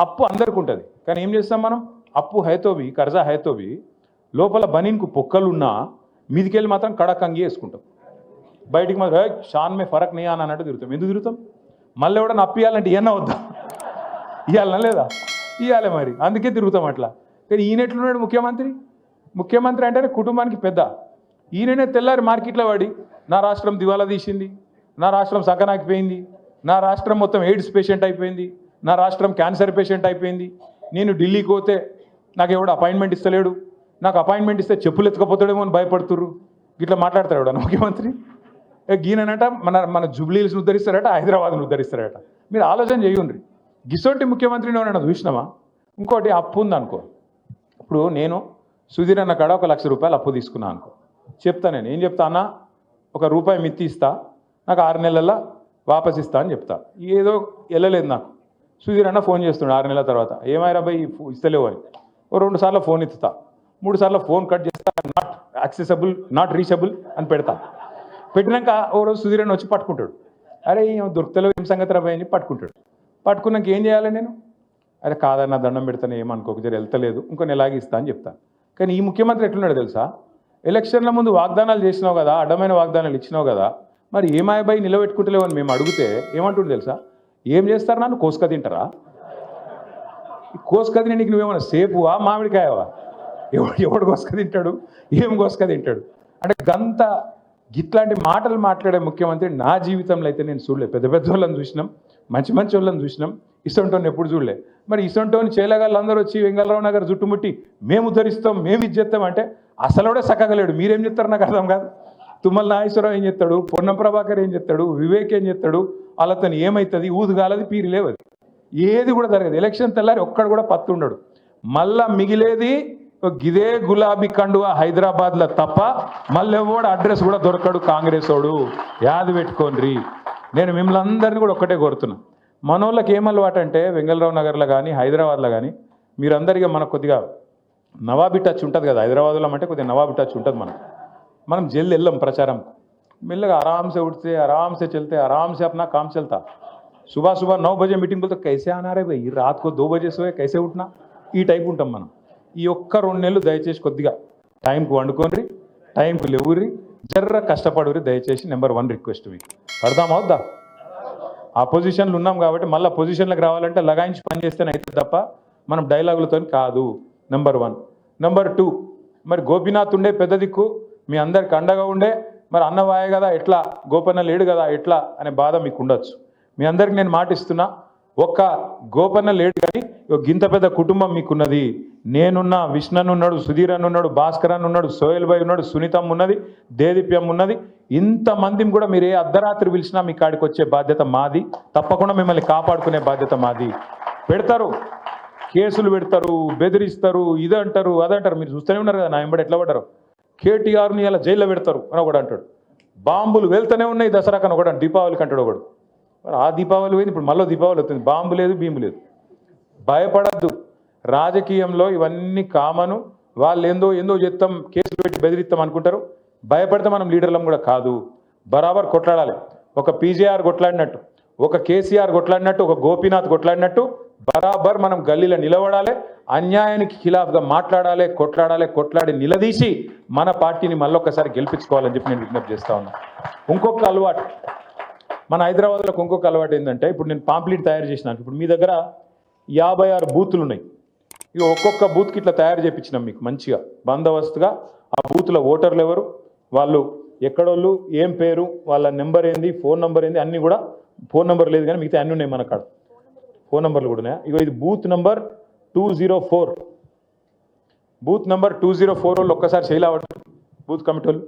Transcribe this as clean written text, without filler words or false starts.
అప్పు అందరికి ఉంటుంది, కానీ ఏం చేస్తాం మనం? అప్పు హైతోవి, కర్జా హైతోవి, లోపల బనీన్కు పొక్కలున్నా మీదికెళ్ళి మాత్రం కడక్ అంగి వేసుకుంటాం, బయటికి మాత్రం షాన్ మే ఫరక్ నీ అని అన్నట్టు తిరుగుతాం. ఎందుకు తిరుగుతాం? మళ్ళీ ఎవడన్నా అప్పు ఇవ్వాలంటే ఏమన్నా వద్దా? ఇవ్వాలనా లేదా? ఇవ్వాలి మరి, అందుకే తిరుగుతాం అట్లా. కానీ ఈయన ఎట్లున్నాడు ముఖ్యమంత్రి అంటేనే కుటుంబానికి పెద్ద. ఈయననే తెల్లారి మార్కెట్లో పడి నా రాష్ట్రం దివాలా తీసింది, నా రాష్ట్రం సగనాకిపోయింది, నా రాష్ట్రం మొత్తం ఎయిడ్స్ పేషెంట్ అయిపోయింది, నా రాష్ట్రం క్యాన్సర్ పేషెంట్ అయిపోయింది, నేను ఢిల్లీకి పోతే నాకు ఎవడు అపాయింట్మెంట్ ఇస్తలేడు, నాకు అపాయింట్మెంట్ ఇస్తే చెప్పులు ఎత్తుకపోతాడేమో అని భయపడుతుర్రు, ఇట్లా మాట్లాడతాడు ఎవడన్నా ముఖ్యమంత్రి? గీననట మన జూబ్లీహిల్స్ని ఉద్ధరిస్తారట, హైదరాబాద్ను ఉద్ధరిస్తారట. మీరు ఆలోచన చేయండి. గిసోటి ముఖ్యమంత్రిని ఏమన్నా చూసినామా? ఇంకోటి అప్పు ఉందనుకో, ఇప్పుడు నేను సుధీర్ అన్న కాడ 1 లక్ష రూపాయలు అప్పు తీసుకున్నాను అనుకో, చెప్తా నేను ఏం చెప్తా అన్న, ₹1 మిత్తి ఇస్తా, నాకు 6 నెలల్లో వాపస్ ఇస్తా అని చెప్తా. ఏదో వెళ్ళలేదు నాకు. సుధీర్ అన్న ఫోన్ చేస్తున్నాడు 6 నెలల తర్వాత, ఏమైనా భయ్ ఇస్తలేవు అని. 2 సార్లు ఫోన్ ఎత్తుతా, 3 సార్లు ఫోన్ కట్ చేస్తా, నాట్ యాక్సెసబుల్, నాట్ రీచబుల్ అని పెడతా. పెట్టినాక ఓ రోజు సుధీర్ అన్న వచ్చి పట్టుకుంటాడు, అరే దొరుకుతలేవు ఏం సంగతి రాబాయ్ అని పట్టుకుంటాడు. పట్టుకున్నాక ఏం చేయాలి నేను? అరే కాదన్న దండం పెడతాను, ఏమనుకోక జర వెళ్తలేదు, ఇంకో నెలాగి ఇస్తా అని చెప్తాను. కానీ ఈ ముఖ్యమంత్రి ఎట్లున్నాడు తెలుసా? ఎలక్షన్ల ముందు వాగ్దానాలు చేసినావు కదా, అడ్డమైన వాగ్దానాలు ఇచ్చినావు కదా, మరి ఏమాయబాయి నిలబెట్టుకుంటలేవు అని మేము అడిగితే ఏమంటుండు తెలుసా? ఏం చేస్తారు నన్ను కోసుక తింటారా? కోసుక తిని నీకు నువ్వేమన్నా సేపువా మామిడికాయవా? ఎవడు కోసుక తింటాడు? ఏం కోసుక తింటాడు? అంటే గంత ఇట్లాంటి మాటలు మాట్లాడే ముఖ్యమంత్రి నా జీవితంలో అయితే నేను చూడలేదు. పెద్ద పెద్ద వాళ్ళని చూసినాం, మంచి మంచి వాళ్ళని చూసినాం, ఇసొంటోని ఎప్పుడు చూడలే. మరి ఇసొంటోని చేయలేగాళ్ళందరూ వచ్చి వెంగళరావు నగర్ చుట్టుముట్టి మేము ఉద్ధరిస్తాం, మేము ఇది చేస్తాం అంటే అసలుడే సక్కగలేడు. మీరేం చెప్తారు నాకు అర్థం కాదు. తుమ్మల నాగేశ్వరరావు ఏం చెప్తాడు, పొన్నం ప్రభాకర్ ఏం చెప్తాడు, వివేక్ ఏం చెప్తాడు, వాళ్ళతో ఏమవుతుంది? ఊదుగాలది పీరి లేవది, ఏది కూడా జరగదు. ఎలక్షన్ తెల్లారి ఒక్కడు కూడా పత్తు ఉండడు. మళ్ళా మిగిలేది గిదే గులాబీ కండువా హైదరాబాద్లో తప్ప మళ్ళీ ఎవడు అడ్రస్ కూడా దొరకడు కాంగ్రెస్ వాడు. యాది పెట్టుకోండి. నేను మిమ్మల్ని అందరినీ కూడా ఒక్కటే కోరుతున్నా, మనోళ్ళకి ఏమలవాటు అంటే వెంగళరావు నగర్లో కానీ హైదరాబాద్లో కానీ మీరందరిగా మనకు కొద్దిగా నవాబీ టచ్ ఉంటుంది కదా, హైదరాబాద్లో అంటే కొద్దిగా నవాబీ టచ్ ఉంటుంది. మనం జల్ది వెళ్ళాం ప్రచారం, మెల్లగా ఆరామ్సే उठते, आराम से चलते, आराम से अपना काम चलता. सुबह सुबह 9 बजे मीटिंग बोलते कैसे आना रे भाई, रात को 2 बजे सोए कैसे उठना, ఈ టైప్ ఉంటాం మనం. ఈ ఒక్క 2 నెలలు దయచేసి కొద్దిగా టైంకు వండుకోండి, టైంకు లేవుర్రి, జర్ర కష్టపడుర్రి దయచేసి. నెంబర్ 1 రిక్వెస్ట్ మీకు. పడదామా వద్దా? ఆ పొజిషన్లు ఉన్నాం కాబట్టి మళ్ళీ పొజిషన్లకు రావాలంటే లగాయించి పని చేస్తేనే అవుతుంది తప్ప మనం డైలాగులతో కాదు. నెంబర్ 1. నెంబర్ 2, మరి గోపీనాథ్ ఉండే పెద్ద దిక్కు, మీ అందరికి అండగా ఉండే, మరి అన్నవాయే కదా ఎట్లా, గోపన్న లేడు కదా ఎట్లా అనే బాధ మీకు ఉండొచ్చు. మీ అందరికి నేను మాటిస్తున్నా, ఒక్క గోపన్న లేడు కానీ గింత పెద్ద కుటుంబం మీకున్నది. నేనున్నా, విష్ణన్ ఉన్నాడు, సుధీర్ అని ఉన్నాడు, భాస్కర్ అని ఉన్నాడు, సోయల్ భాయ్ ఉన్నాడు, సునీతమ్మ ఉన్నది, దేదీప్యం ఉన్నది. ఇంతమందిని కూడా మీరు ఏ అర్ధరాత్రి పిలిచినా మీ కాడికి వచ్చే బాధ్యత మాది. తప్పకుండా మిమ్మల్ని కాపాడుకునే బాధ్యత మాది. పెడతారు, కేసులు పెడతారు, బెదిరిస్తారు, ఇదంటారు అదంటారు. మీరు చూస్తూనే ఉన్నారు కదా నా వెంబడి ఎట్లా పడ్డారు. కేటీఆర్ని ఇలా జైల్లో పెడతారు అని ఒకడు అంటాడు. బాంబులు వెళ్తూనే ఉన్నాయి దసరాకు అని ఒకడు, దీపావళికి అంటాడు ఒకడు. మరి ఆ దీపావళి పోయింది, ఇప్పుడు మళ్ళీ దీపావళి వస్తుంది. బాంబు లేదు, భీము లేదు. భయపడద్దు. రాజకీయంలో ఇవన్నీ కామను. వాళ్ళు ఏందో చెప్తాం, కేసులు పెట్టి బెదిరిస్తాం అనుకుంటారు. భయపడితే మనం లీడర్లం కూడా కాదు. బరాబర్ కొట్లాడాలి. ఒక పీజేఆర్ కొట్లాడినట్టు, ఒక కేసీఆర్ కొట్లాడినట్టు, ఒక గోపీనాథ్ కొట్లాడినట్టు బరాబర్ మనం గల్లీలో నిలబడాలి. అన్యాయానికి ఖిలాఫ్గా మాట్లాడాలి, కొట్లాడి నిలదీసి మన పార్టీని మళ్ళొక్కసారి గెలిపించుకోవాలని చెప్పి నేను విజ్ఞప్తి చేస్తా ఉన్నా. ఇంకొక అలవాటు మన హైదరాబాద్లో, ఇంకొక అలవాటు ఏంటంటే, ఇప్పుడు నేను పాంప్లెట్ తయారు చేసినాను. ఇప్పుడు మీ దగ్గర 56 బూతులు ఉన్నాయి. ఇక ఒక్కొక్క బూత్కి ఇట్లా తయారు చేయించినాం మీకు మంచిగా బందోబస్తుగా. ఆ బూత్లో ఓటర్లు ఎవరు, వాళ్ళు ఎక్కడోళ్ళు, ఏం పేరు, వాళ్ళ నెంబర్ ఏంది, ఫోన్ నెంబర్ ఏంది, అన్నీ కూడా. ఫోన్ నెంబర్ లేదు కానీ మిగతా అన్నీ ఉన్నాయి మన కాడ. ఫోన్ నెంబర్లు కూడా ఉన్నాయా? ఇగో ఇది బూత్ నెంబర్ 204. బూత్ నెంబర్ 204 వాళ్ళు ఒక్కసారి చేయలేవట్టు బూత్ కమిటీ వాళ్ళు.